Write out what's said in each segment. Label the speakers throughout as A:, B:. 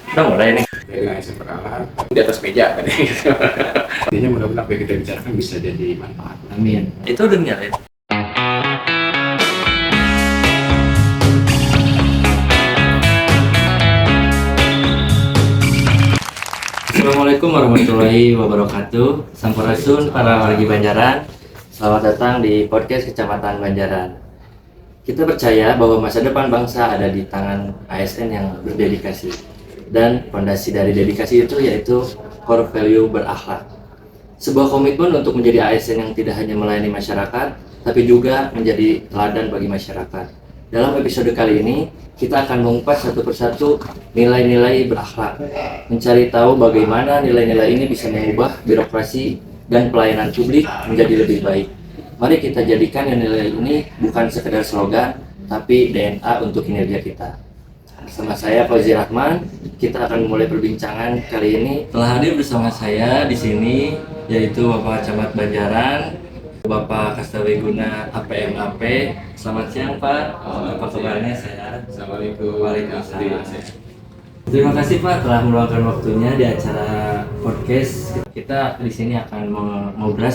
A: Udah mulai nih.
B: Dari ASN berkalah di atas meja kan gitu. Intinya mudah-mudahan apa yang kita bicarakan bisa jadi manfaat.
A: Amin. Itu udah nyalain. Assalamualaikum warahmatullahi wabarakatuh. Sampurasun para wargi Banjaran. Selamat datang di podcast Kecamatan Banjaran. Kita percaya bahwa masa depan bangsa ada di tangan ASN yang berdedikasi. Dan fondasi dari dedikasi itu yaitu core value berakhlak. Sebuah komitmen untuk menjadi ASN yang tidak hanya melayani masyarakat, tapi juga menjadi teladan bagi masyarakat. Dalam episode kali ini, kita akan mengupas satu persatu nilai-nilai berakhlak, mencari tahu bagaimana nilai-nilai ini bisa mengubah birokrasi dan pelayanan publik menjadi lebih baik. Mari kita jadikan nilai ini bukan sekedar slogan, tapi DNA untuk kinerja kita. Bersama saya Fauzi Rahman, kita akan mulai perbincangan kali ini. Telah hadir bersama saya di sini yaitu Bapak Camat Banjaran, Bapak Kastawiguna APMAP. Selamat siang Pak, apa kabarnya? Sehat?
B: Assalamualaikum.
A: Waalaikumsalam. Terima kasih Pak telah meluangkan waktunya di acara podcast. Kita di sini akan ngobrol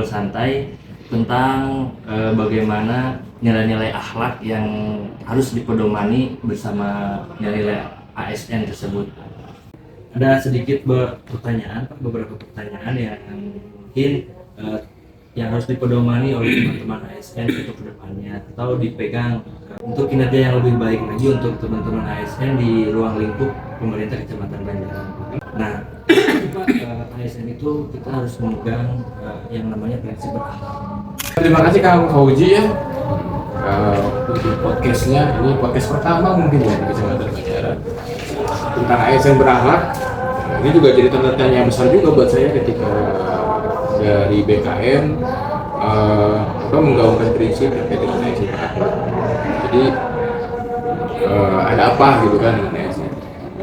A: santai tentang bagaimana nilai-nilai akhlak yang harus dipedomani bersama nilai-nilai ASN tersebut. Ada sedikit beberapa pertanyaan yang mungkin yang harus dipedomani oleh teman-teman ASN untuk kedepannya atau dipegang untuk kinerja yang lebih baik lagi untuk teman-teman ASN di ruang lingkup pemerintah Kecamatan Banjaran. Nah, ASN itu kita harus memegang yang namanya prinsip berakhlak.
B: Terima kasih Kang Fauzi ya. Untuk podcastnya, ini podcast pertama mungkin ya di Kecamatan Banjaran tentang ASN berakhlak. Ini juga jadi tanda tanya yang besar juga buat saya ketika dari BKN menggaungkan prinsip terkait dengan ASN berakhlak. Jadi ada apa gitu kan dengan ASN?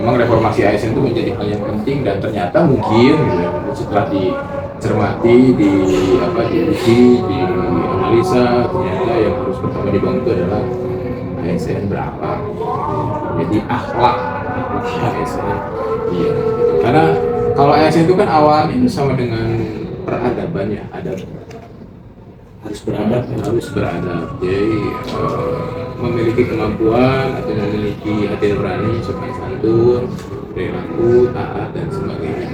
B: Memang reformasi ASN itu menjadi hal yang penting dan ternyata mungkin gitu ya, setelah dicermati, diuji, dianalisa, ternyata yang harus pertama dibangun itu adalah ASN berakhlak. Jadi akhlak ASN. Iya. Karena kalau ASN itu kan awalnya sama dengan peradaban ya, harus beradab. Jadi memiliki kemampuan atau memiliki hati nurani, sopan santun, perilaku, taat dan sebagainya.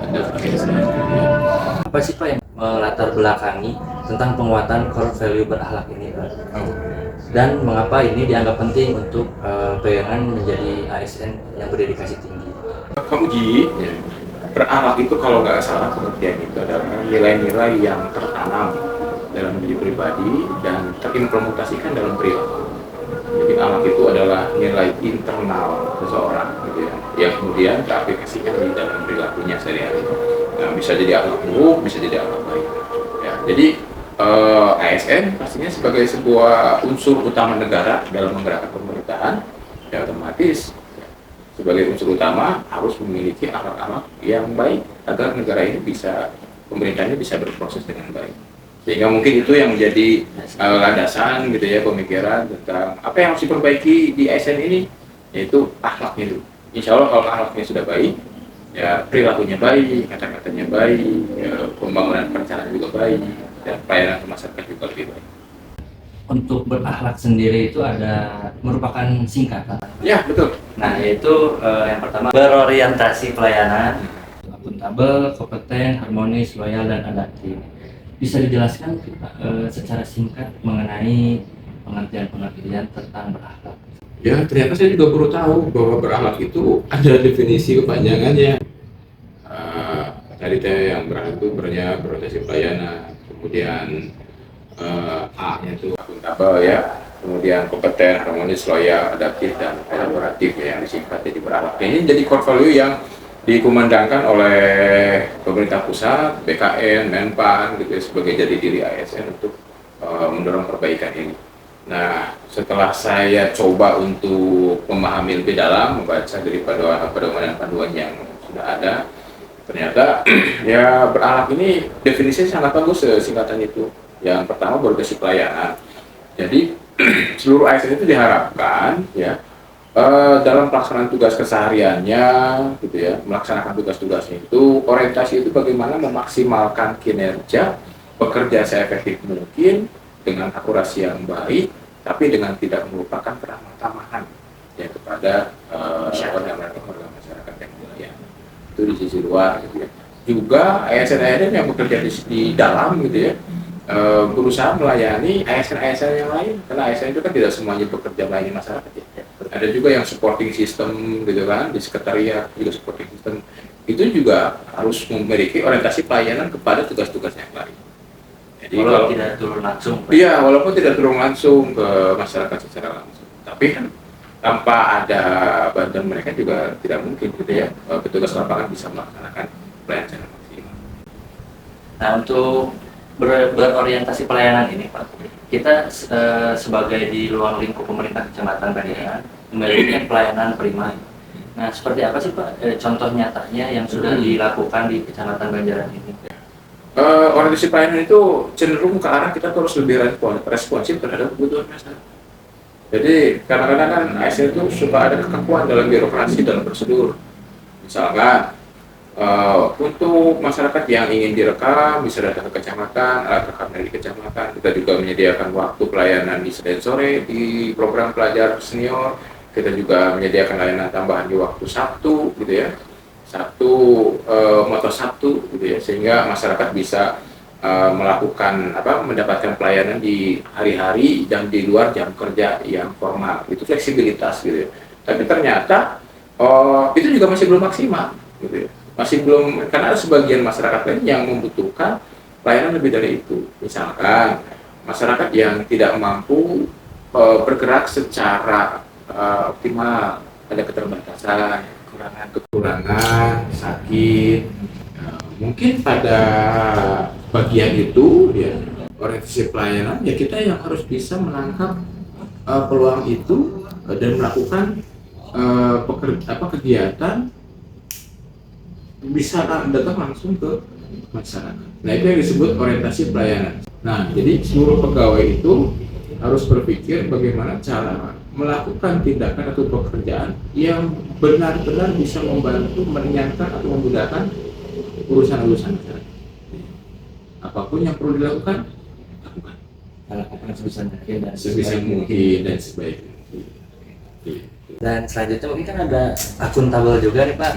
B: Ada ASN. Ya.
A: Apa sih Pak yang melatar belakangi tentang penguatan core value berakhlak ini Pak? Dan mengapa ini dianggap penting untuk pegangan menjadi ASN yang berdedikasi tinggi?
B: Kemudian berakhlak itu kalau nggak salah pengertian itu adalah nilai-nilai yang tertanam dalam diri pribadi dan terimplementasikan dalam perilaku. Jadi akhlak itu adalah nilai internal seseorang, gitu ya, yang kemudian teraplikasikan di dalam perilakunya sehari-hari. Nah, bisa jadi akhlak buruk, bisa jadi akhlak baik. Ya, jadi ASN pastinya sebagai sebuah unsur utama negara dalam menggerakkan pemerintahan, ya otomatis sebagai unsur utama harus memiliki akhlak-akhlak yang baik agar negara ini pemerintahnya bisa berproses dengan baik. Sehingga mungkin itu yang menjadi landasan gitu ya pemikiran tentang apa yang harus diperbaiki di ASN ini, yaitu akhlaknya dulu. Insya Allah kalau akhlaknya sudah baik, ya perilakunya baik, kata-katanya baik, ya, pembangunan perencanaan juga baik, dan pelayanan ke masyarakat juga lebih baik.
A: Untuk berakhlak sendiri itu merupakan singkatan.
B: Ya betul.
A: Nah, yaitu yang pertama berorientasi pelayanan, akuntabel, kompeten, harmonis, loyal, dan adaptif. Bisa dijelaskan secara singkat mengenai pengertian tentang berakhlak?
B: Ya ternyata saya juga baru tahu bahwa berakhlak itu ada definisi kepanjangannya. Tadi yang berakhlak itu berorientasi pelayanan, kemudian A-nya itu akuntabel ya, kemudian kompeten, harmonis, loyal, adaptif, dan kolaboratif ya, yang disingkat jadi berakhlak. Ini jadi core value yang dikumandangkan oleh pemerintah pusat, BKN, Menpan gitu ya, sebagai jati diri ASN untuk mendorong perbaikan ini. Nah, setelah saya coba untuk memahami lebih dalam, membaca dari pedoman dan panduan yang sudah ada, ternyata ya berakhlak ini definisinya sangat bagus singkatan itu. Yang pertama berorientasi pelayanan. Jadi seluruh ASN itu diharapkan ya Dalam pelaksanaan tugas kesehariannya, gitu ya, melaksanakan tugas-tugasnya itu, orientasi itu bagaimana memaksimalkan kinerja, bekerja seefektif mungkin dengan akurasi yang baik, tapi dengan tidak melupakan keramah-tamahan ya kepada warga masyarakat yang dilayani. Itu di sisi luar, gitu ya. Juga ASN-ASN yang bekerja di dalam, gitu ya, berusaha melayani ASN-ASN yang lain, karena ASN itu kan tidak semuanya bekerja melayani masyarakat ya. Ada juga yang supporting system, gitu kan, di sekretariat juga supporting system, itu juga harus memiliki orientasi pelayanan kepada tugas-tugas yang lain. Jadi
A: Kalau tidak turun langsung.
B: iya, walaupun tidak turun langsung ke masyarakat secara langsung, tapi kan tanpa ada bantuan mereka juga tidak mungkin, gitu ya, petugas lapangan bisa melaksanakan pelayanan secara maksimal.
A: Nah, untuk berorientasi pelayanan ini, Pak, kita sebagai di ruang lingkup pemerintah Kecamatan Banjaran memiliki pelayanan prima. Nah, seperti apa sih Pak contoh nyatanya yang sudah dilakukan di Kecamatan Banjaran ini?
B: Orientasi pelayanan itu cenderung ke arah kita harus lebih responsif terhadap kebutuhan masyarakat. Jadi kadang-kadang kan ASN itu suka ada kekakuan dalam birokrasi, dalam prosedur. Misalkan untuk masyarakat yang ingin direkam bisa datang ke kecamatan, alat rekam dari kecamatan. Kita juga menyediakan waktu pelayanan di Senin sore di program pelajar senior. Kita juga menyediakan layanan tambahan di waktu Sabtu, gitu ya. Sabtu, moto Sabtu, gitu ya, sehingga masyarakat bisa mendapatkan pelayanan di hari-hari dan di luar jam kerja yang formal. Itu fleksibilitas, gitu ya. Tapi ternyata itu juga masih belum maksimal, gitu ya. Masih belum, karena ada sebagian masyarakat lain yang membutuhkan pelayanan lebih dari itu. Misalkan masyarakat yang tidak mampu bergerak secara optimal, ada keterbatasan, kekurangan, sakit. Mungkin pada bagian itu ya, orientasi pelayanan ya kita yang harus bisa menangkap peluang itu dan melakukan kegiatan bisa datang langsung ke masyarakat. Nah, itu yang disebut orientasi pelayanan. Nah, jadi seluruh pegawai itu harus berpikir bagaimana cara melakukan tindakan atau pekerjaan yang benar-benar bisa membantu meringankan atau memudahkan urusan-urusan masyarakat. Apapun yang perlu dilakukan, lakukan.
A: Lakukan sebisa mungkin
B: Dan sebaik mungkin.
A: Dan selanjutnya mungkin kan ada akuntabel juga nih Pak.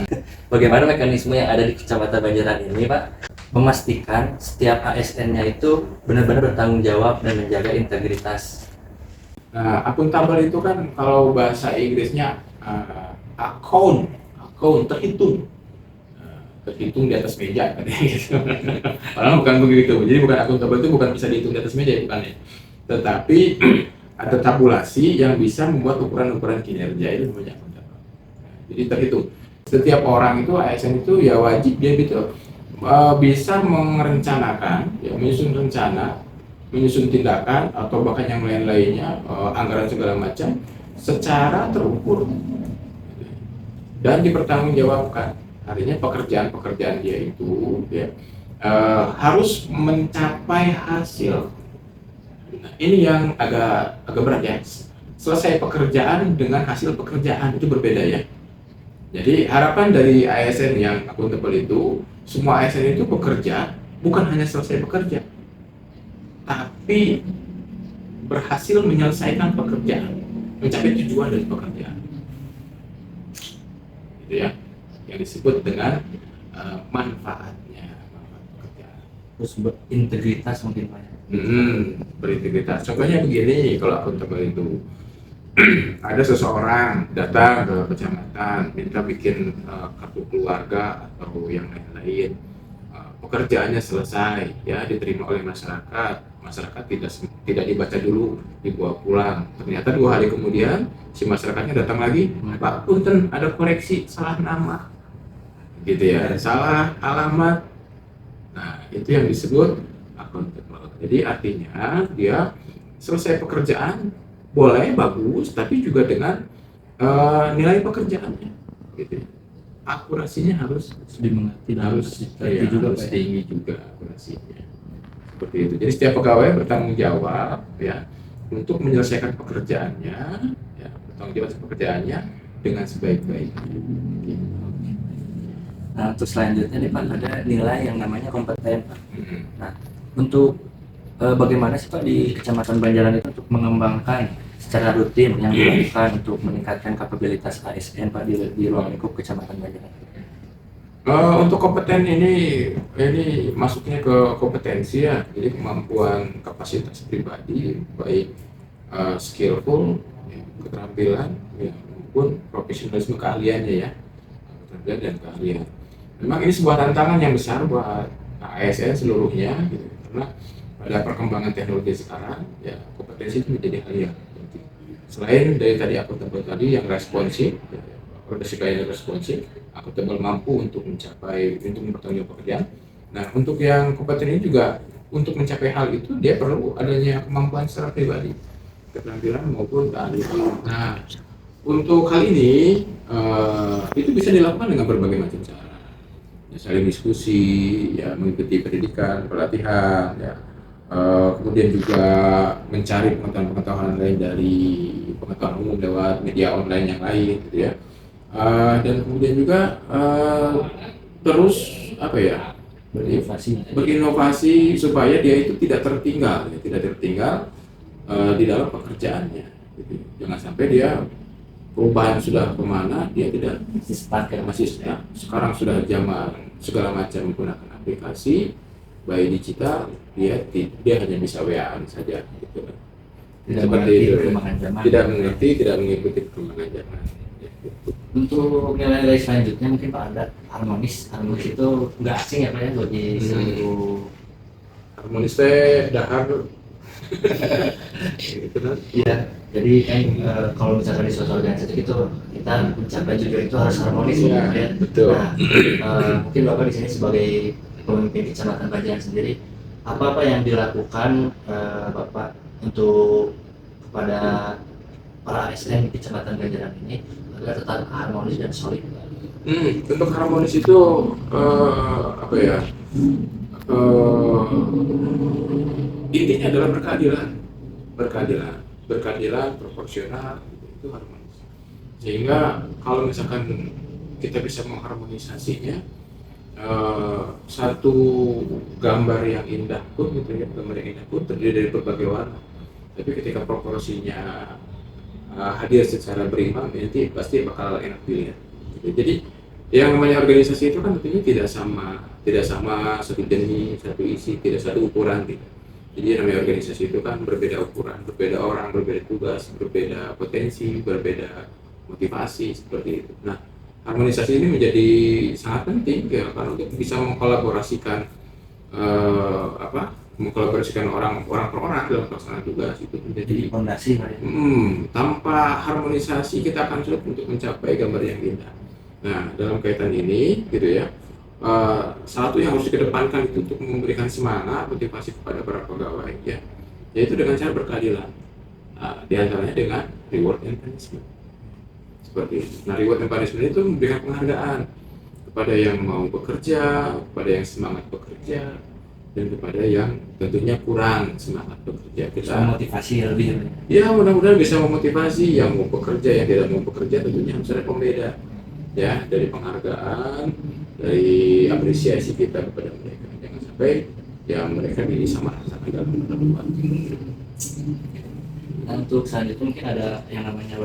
A: Bagaimana mekanisme yang ada di Kecamatan Banjaran ini Pak memastikan setiap ASN-nya itu benar-benar bertanggung jawab dan menjaga integritas.
B: Nah, akuntabel itu kan kalau bahasa Inggrisnya account terhitung. Terhitung di atas meja katanya gitu. Padahal bukan begitu. Jadi bukan akuntabel itu bukan bisa dihitung di atas meja, bukan ya. Tetapi ada tabulasi yang bisa membuat ukuran-ukuran kinerja itu namanya akuntabel. Jadi terhitung. Setiap orang itu ASN itu ya wajib dia bisa merencanakan, ya, menyusun rencana, menyusun tindakan atau bahkan yang lain-lainnya, anggaran segala macam secara terukur dan dipertanggungjawabkan. Artinya pekerjaan-pekerjaan dia itu ya, harus mencapai hasil. Nah, ini yang agak berat ya. Selesai pekerjaan dengan hasil pekerjaan itu berbeda ya. Jadi harapan dari ASN yang akuntabel itu, semua ASN itu bekerja bukan hanya selesai bekerja, tapi berhasil menyelesaikan pekerjaan, mencapai tujuan dari pekerjaan. Gitu ya, yang disebut dengan manfaat pekerjaan.
A: Terus berintegritas mungkin Pak.
B: Berintegritas. Contohnya begini, kalau akuntabel itu ada seseorang datang ke kecamatan minta bikin kartu keluarga atau yang lain-lain, pekerjaannya selesai ya, diterima oleh masyarakat tidak dibaca dulu, dibawa pulang. Ternyata 2 hari kemudian si masyarakatnya datang lagi, Pak punten ada koreksi, salah nama gitu ya, salah alamat. Nah, itu yang disebut akuntabel. Jadi artinya dia selesai pekerjaan boleh bagus, tapi juga dengan nilai pekerjaannya, gitu. Akurasinya harus dimengerti, harus tinggi juga akurasinya. Seperti itu. Jadi setiap pegawai bertanggung jawab ya untuk menyelesaikan pekerjaannya, ya, tanggung jawab pekerjaannya dengan sebaik-baiknya.
A: Nah, untuk selanjutnya nih Pak, ada nilai yang namanya kompeten Pak.
B: Mhm.
A: Nah, untuk bagaimana sih Pak di Kecamatan Banjaran itu untuk mengembangkan secara rutin yang dilakukan untuk meningkatkan kapabilitas ASN Pak di ruang lingkup Kecamatan Banjaran?
B: Untuk kompeten ini masuknya ke kompetensi ya, jadi kemampuan kapasitas pribadi, baik skillful, ya, keterampilan, ya, maupun profesionalisme keahliannya ya, keterampilan dan keahlian. Memang ini sebuah tantangan yang besar buat ASN seluruhnya, gitu, karena pada perkembangan teknologi sekarang, ya kompetensi itu menjadi hal yang penting. Selain dari tadi akuntabel tadi yang responsif, ya, yang responsif, akuntabel mampu untuk mempertanggung pekerjaan. Nah, untuk yang kompeten ini juga untuk mencapai hal itu dia perlu adanya kemampuan secara pribadi, keterampilan maupun keahlian. Nah, untuk hal ini itu bisa dilakukan dengan berbagai macam cara. Ya, saling diskusi, ya mengikuti pendidikan, pelatihan, ya. Kemudian juga mencari pengetahuan lain dari pengetahuan umum lewat media online yang lain, gitu ya. Dan kemudian juga terus apa ya, berinovasi supaya dia itu tidak tertinggal di dalam pekerjaannya, gitu. Jangan sampai dia perubahan sudah kemana dia tidak masih stuck. Sekarang sudah zaman segala macam menggunakan aplikasi baik digital, dia hanya bisa WA-an saja, gitu. Seperti itu, tidak mengikuti perkembangan zaman.
A: Untuk nilai-nilai selanjutnya mungkin Pak ada harmonis itu nggak asing ya Pak ya bagi seluruh.
B: Harmonis teh dahar gitu kan.
A: Iya, jadi kan kalau misalkan di suatu organisasi itu kita mencapai tujuan itu harus harmonis
B: ya,
A: ya.
B: Betul.
A: Nah, mungkin Bapak di sini sebagai pemimpin Kecamatan Banjaran sendiri, apa yang dilakukan Bapak untuk kepada para ASN di Kecamatan Banjaran ini agar tetap harmonis dan solid?
B: Untuk harmonis itu apa ya? Intinya adalah berkeadilan, proporsional, itu harmonis. Sehingga kalau misalkan kita bisa mengharmonisasinya, satu gambar yang indah pun, gitu ya, terdiri dari berbagai warna. Tapi ketika proporsinya hadir secara berimbang, nanti pasti bakal enak dilihat. Jadi yang namanya organisasi itu kan tentunya tidak sama satu jenis, satu isi, tidak satu ukuran, gitu. Jadi yang namanya organisasi itu kan berbeda ukuran, berbeda orang, berbeda tugas, berbeda potensi, berbeda motivasi, seperti itu. Nah, harmonisasi ini menjadi sangat penting ya, karena untuk bisa mengkolaborasikan orang per orang dalam pelaksanaan tugas itu menjadi
A: fondasi.
B: Tanpa harmonisasi kita akan sulit untuk mencapai gambar yang indah. Nah, dalam kaitan ini, gitu ya, satu yang harus dikedepankan itu untuk memberikan semangat, motivasi kepada para pegawai, ya, yaitu dengan cara berkeadilan. Di antaranya dengan reward and punishment. Seperti itu. Nah, reward and punishment itu memberikan penghargaan kepada yang mau bekerja, kepada yang semangat bekerja, dan kepada yang tentunya kurang semangat bekerja. Kita
A: motivasi lebih.
B: Ya, mudah-mudahan bisa memotivasi yang mau bekerja, yang tidak mau bekerja, tentunya harus ada pembeda. Ya, dari penghargaan, dari apresiasi kita kepada mereka. Jangan sampai ya mereka disamaratakan dalam perbuatan.
A: Nah, untuk selanjutnya mungkin ada yang namanya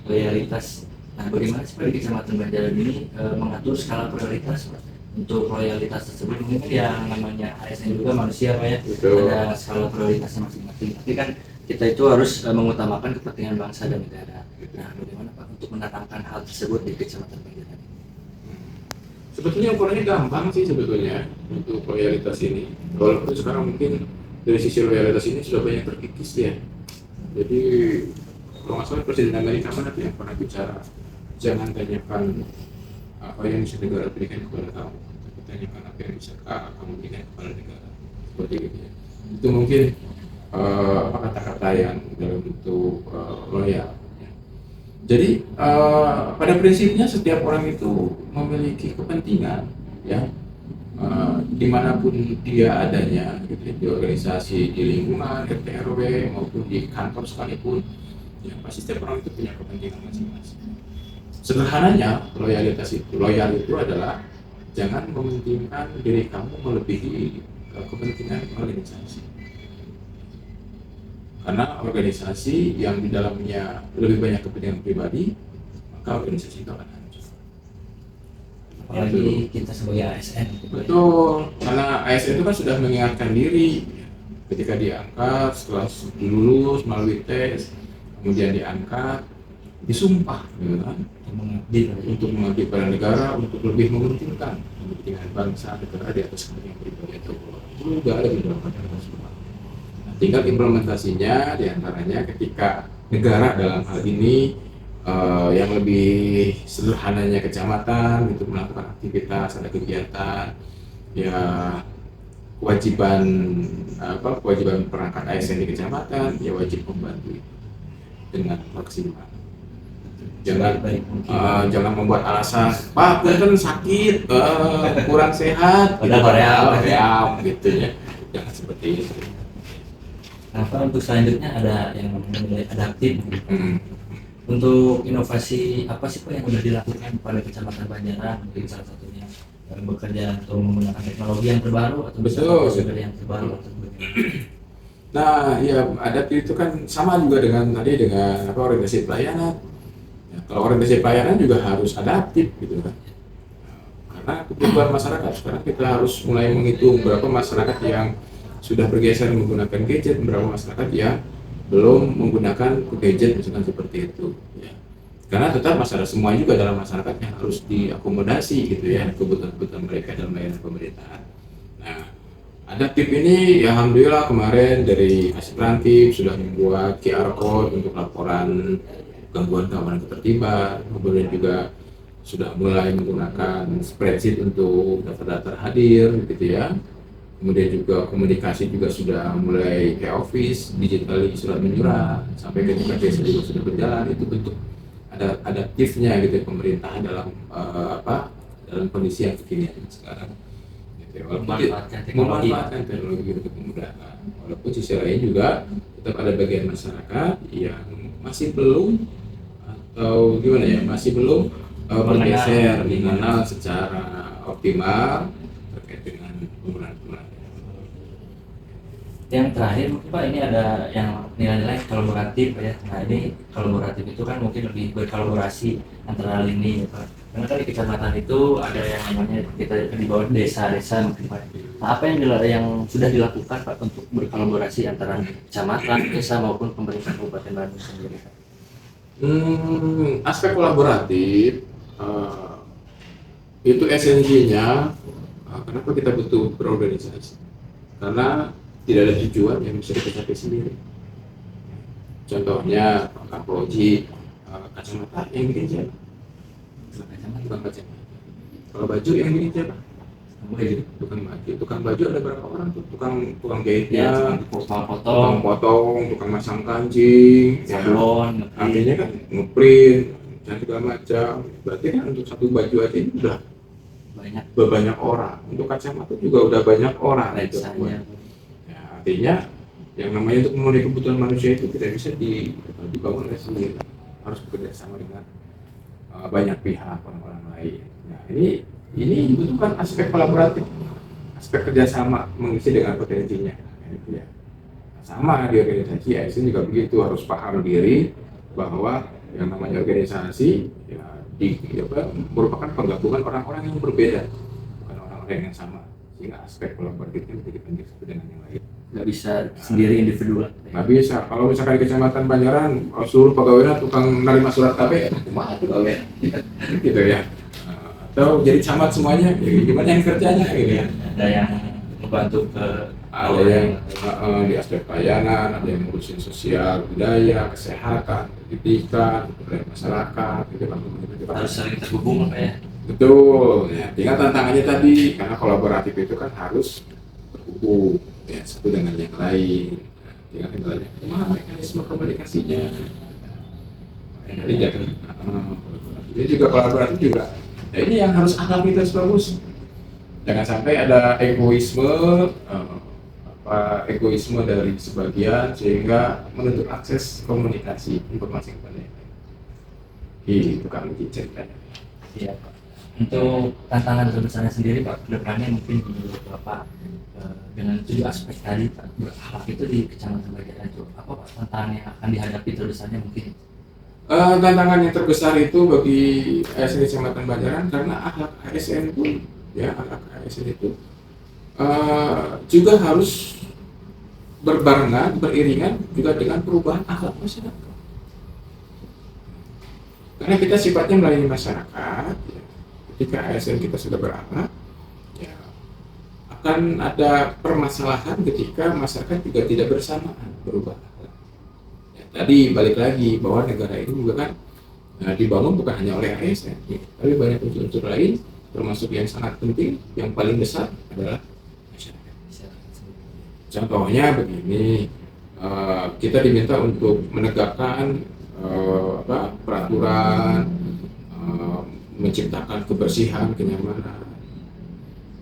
A: loyalitas. Nah, bagaimana sih di Kecamatan Banjaran ini mengatur skala prioritas untuk loyalitas tersebut? Mungkin yang namanya ASN juga manusia Pak ya, ada skala prioritasnya masing-masing. Tapi kan kita itu harus mengutamakan kepentingan bangsa dan negara. Nah, bagaimana Pak untuk menanamkan hal tersebut di Kecamatan Banjaran?
B: Sebetulnya ukurannya gampang sih sebetulnya untuk loyalitas ini. Walaupun sekarang mungkin dari sisi loyalitas ini sudah banyak terkikis ya. Jadi kalau nggak salah Presiden Amerika mana yang pernah bicara, jangan tanyakan apa yang bisa negara berikan kepada kamu, tapi tanyakan apa yang bisa kamu berikan kepada negara. Seperti itu ya. Itu mungkin kata-kata yang dalam bentuk loyal. Jadi pada prinsipnya setiap orang itu memiliki kepentingan, ya, dimanapun dia adanya, gitu, di organisasi, di lingkungan, RT RW maupun di kantor sekalipun, Ya, pasti setiap orang itu punya kepentingan masing-masing. Sederhananya, loyal itu adalah jangan mementingkan diri kamu melebihi kepentingan organisasi. Karena organisasi yang di dalamnya lebih banyak kepentingan pribadi, maka organisasi itu akan hancur.
A: Apalagi kita sebagai ASN.
B: Betul, karena ASN itu kan sudah mengingatkan diri ketika diangkat setelah lulus melalui tes, kemudian diangkat, disumpah, gitu kan, untuk mengabdi pada negara, untuk lebih mementingkan kepentingan bangsa negara di atas kepentingan pribadi itu juga ada di dalam pada semua. Nah, tinggal implementasinya diantaranya ketika negara dalam hal ini yang lebih sederhananya kecamatan itu melakukan aktivitas, ada kegiatan, ya kewajiban perangkat ASN di kecamatan ya wajib membantu dengan maksimal. Jangan membuat alasan, Pak, kan sakit, kurang sehat,
A: Padahal
B: gitu ya. Jangan seperti itu.
A: Nah, Pak, untuk selanjutnya ada yang menilai adaptif. Untuk inovasi apa sih Pak yang sudah dilakukan pada Kecamatan Banjaran, mungkin salah satunya yang bekerja atau menggunakan teknologi yang terbaru atau
B: Betul.
A: yang terbaru atau
B: Nah, ya adaptif itu kan sama juga dengan orientasi pelayanan. Ya, kalau orientasi pelayanan juga harus adaptif gitu kan. Karena kebutuhan masyarakat sekarang kita harus mulai menghitung berapa masyarakat yang sudah bergeser menggunakan gadget, berapa masyarakat yang belum menggunakan gadget misalkan seperti itu. Ya. Karena tetap masyarakat semua juga dalam masyarakat yang harus diakomodasi gitu ya kebutuhan-kebutuhan mereka dalam layanan pemerintahan. Nah, adaptif ini ya alhamdulillah kemarin dari Asiprantif sudah membuat QR code untuk laporan gangguan keamanan ketertiban, kemudian juga sudah mulai menggunakan spreadsheet untuk data-data hadir gitu ya. Kemudian juga komunikasi juga sudah mulai ke office, digital surat menyurat, sampai ketika desa juga sudah berjalan. Itu bentuk adaptifnya gitu pemerintahan dalam dalam kondisi yang kekinian sekarang. Gitu. Memanfaatkan teknologi untuk kemudahan. Walaupun sisi lain juga tetap ada bagian masyarakat yang masih belum atau gimana ya masih belum bergeser mengenal secara optimal terkait dengan penggunaan.
A: Yang terakhir mungkin Pak ini ada yang nilai-nilai kolaboratif ya. Nah ini kolaboratif itu kan mungkin lebih berkolaborasi antara lini ya Pak. Karena kan di kecamatan itu ada yang namanya kita di bawah desa-desa mungkin Pak. Nah apa yang sudah dilakukan Pak untuk berkolaborasi antara kecamatan, desa maupun pemerintah Kabupaten Bandung sendiri Pak?
B: Aspek kolaboratif itu esensinya kenapa kita butuh berorganisasi, karena tidak ada tujuan yang bisa kita capai sendiri. Contohnya Pak Proji kacamata yang bikin siapa? Tukang kacamata. Kalau baju yang bikin siapa? Tukang baju ada berapa orang tuh? Tukang jahitnya, tukang potong, tukang masang kancing,
A: sablon,
B: artinya kan ngeprint dan segala macam. Berarti kan untuk satu baju aja ini udah banyak orang. Untuk kacamata juga udah banyak orang. Ya, artinya yang namanya untuk memenuhi kebutuhan manusia itu tidak bisa dibangun oleh sendiri. Harus bekerja sama dengan banyak pihak, orang-orang lain. Nah, ini dibutuhkan aspek kolaboratif, aspek kerjasama mengisi dengan potensinya. Ya. Sama di organisasi ASN juga begitu, harus paham diri bahwa yang namanya organisasi ya, merupakan penggabungan orang-orang yang berbeda, bukan orang-orang yang sama. Sehingga aspek kolaboratifnya menjadi penting satu dengan yang lain.
A: Nggak bisa sendiri individual.
B: Nggak bisa. Kalau misalkan di Kecamatan Banjaran, seluruh pegawainya tukang nerima surat KB, cuma pegawai, gitu ya. Atau jadi camat semuanya, gimana yang kerjanya gitu ya.
A: Ada yang membantu
B: ada yang di aspek pelayanan, ada yang ngurusin sosial, budaya, kesehatan, pendidikan, masyarakat, gitu kan.
A: Harus saling terhubung Pak ya.
B: Betul. Ya, tinggal tantangannya tadi, karena kolaboratif itu kan harus terhubung ya satu dengan yang lain. Tinggal kendalanya gimana mekanisme komunikasinya. Jadi ini juga kolaboratif juga. Ya, ini yang harus akal kita bagus. Jangan sampai ada egoisme egoisme dari sebagian sehingga menutup akses komunikasi informasi kepada yang lain. Itu Kang ceritanya.
A: Iya Pak. Untuk tantangan terbesarnya sendiri Pak, kedepannya mungkin menurut Bapak dengan 7 aspek tadi Pak, berakhlak itu di Kecamatan Banjaran itu apa Pak tantangan yang akan dihadapi terbesarnya mungkin?
B: Tantangan yang terbesar itu bagi ASN Kecamatan Banjaran karena akhlak ASN pun akhlak ASN itu juga harus berbarengan, beriringan juga dengan perubahan akhlak masyarakat. Karena kita sifatnya melayani masyarakat, ya. Ketika ASN kita sudah berakhlak, ya, akan ada permasalahan ketika masyarakat juga tidak bersamaan berubah akhlak. Ya, tadi balik lagi bahwa negara ini juga kan dibangun bukan hanya oleh ASN, ya, tapi banyak unsur-unsur lain, termasuk yang sangat penting, yang paling besar adalah masyarakat. Contohnya begini, kita diminta untuk menegakkan peraturan, menciptakan kebersihan, kenyamanan.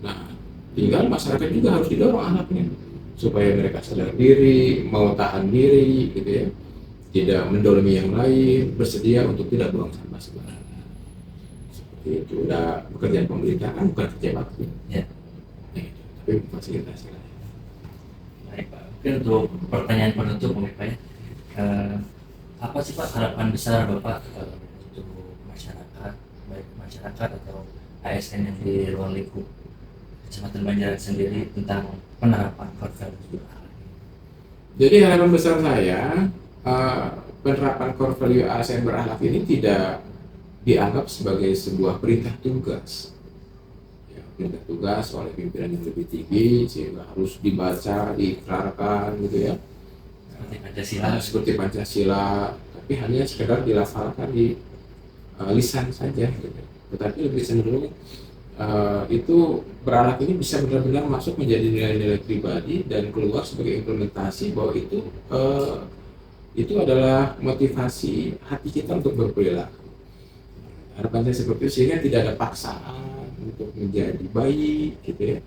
B: Nah, tinggal masyarakat juga harus didorong anaknya supaya mereka sadar diri, mau tahan diri, gitu ya, tidak mendolimi yang lain, bersedia untuk tidak buang sampah sembarangan. Seperti itu. Udah pekerjaan pemerintahan bukan kerja bakti.
A: Ya.
B: Nah, tapi fasilitasi lah.
A: Baik Pak. Mungkin untuk pertanyaan penutup mungkin Pak ya. Apa sih Pak harapan besar Bapak untuk masyarakat, baik masyarakat atau ASN yang di ruang lingkup Kecamatan Banjaran sendiri tentang penerapan core values berakhlak?
B: Jadi harapan besar saya, penerapan core value ASN berakhlak ini tidak dianggap sebagai sebuah perintah tugas. Ya, perintah tugas oleh pimpinan yang lebih tinggi sehingga harus dibaca, diikrarkan gitu ya.
A: Seperti Pancasila.
B: Seperti Pancasila, tapi hanya sekedar dilafalkan di lisan saja gitu. Tetapi lebih cenderung itu berakhlak ini bisa benar-benar masuk menjadi nilai-nilai pribadi dan keluar sebagai implementasi bahwa itu adalah motivasi hati kita untuk berperilaku. Harapan saya seperti itu sehingga tidak ada paksaan untuk menjadi baik gitu ya,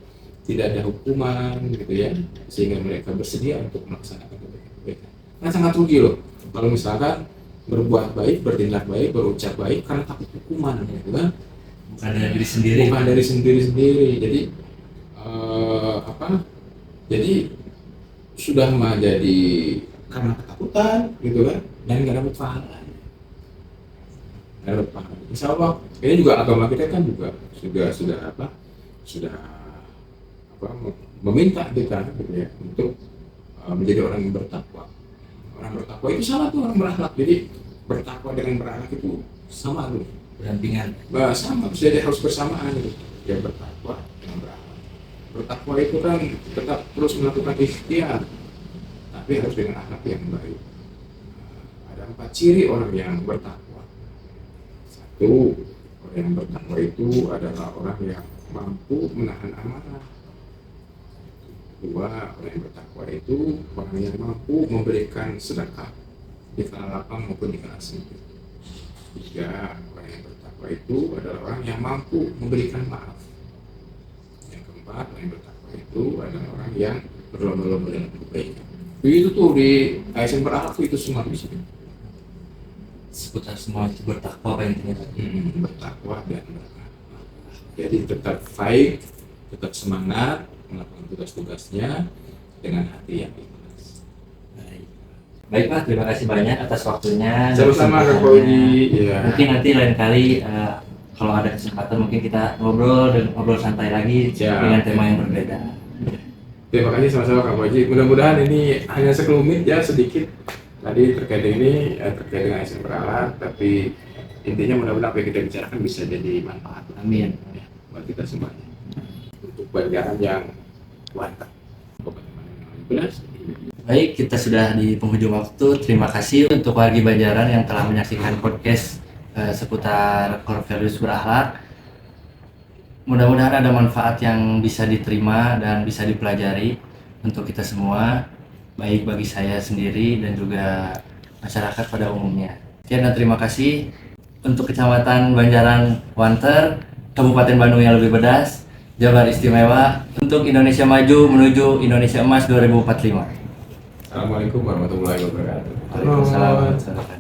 B: tidak ada hukuman gitu ya, sehingga mereka bersedia untuk melaksanakan kebaikan. Kan sangat rugi loh kalau misalkan berbuat baik, bertindak baik, berucap baik karena takut hukuman gitu kan.
A: Bukan dari diri sendiri.
B: Bukan dari sendiri. Jadi jadi sudah menjadi karena ketakutan gitu kan, dan nggak dapat pahala. Insya Allah ini juga agama kita kan juga sudah meminta kita gitu ya untuk menjadi orang yang bertakwa. Orang bertakwa itu sama tuh orang berakhlak. Jadi bertakwa dengan berakhlak itu sama tuh.
A: Berdampingan.
B: Sama, jadi harus bersamaan gitu. Ya bertakwa dengan berakhlak. Bertakwa itu kan tetap terus melakukan ikhtiar, tapi harus dengan akhlak yang baik. Ada 4 ciri orang yang bertakwa. 1, orang yang bertakwa itu adalah orang yang mampu menahan amarah. 2, orang yang bertakwa itu orang yang mampu memberikan sedekah di kala lapang maupun di kala sempit. 3, orang yang bertakwa itu adalah orang yang mampu memberikan maaf. Yang keempat, orang yang bertakwa itu adalah orang yang berlomba-lomba dalam kebaikan. Begitu tuh di ASN berakhlak itu semua bisa.
A: Seputar semua itu bertakwa apa intinya?
B: Bertakwa dan berakhlak. Jadi tetap fight, tetap semangat melakukan tugas-tugasnya dengan hati yang ikhlas.
A: Baik Pak, terima kasih banyak atas waktunya.
B: Sama-sama Kak Koji. Ya.
A: Mungkin nanti lain kali kalau ada kesempatan mungkin kita ngobrol santai lagi dengan tema yang berbeda.
B: Terima kasih sama-sama Kak Koji. Mudah-mudahan ini hanya sekelumit ya sedikit tadi terkait dengan ASN berakhlak, tapi intinya mudah-mudahan apa yang kita bicarakan bisa jadi manfaat.
A: Amin.
B: Ya, buat kita semuanya. Untuk Banjaran yang kuat.
A: Baik, kita sudah di penghujung waktu. Terima kasih untuk wargi Banjaran yang telah menyaksikan podcast seputar core values berakhlak. Mudah-mudahan ada manfaat yang bisa diterima dan bisa dipelajari untuk kita semua, baik bagi saya sendiri dan juga masyarakat pada umumnya. Sekian dan terima kasih untuk Kecamatan Banjaran Wanter, Kabupaten Bandung yang lebih pedas. Jabar Istimewa untuk Indonesia Maju menuju Indonesia Emas 2045.
B: Assalamualaikum warahmatullahi wabarakatuh.
A: Waalaikumsalam warahmatullahi wabarakatuh.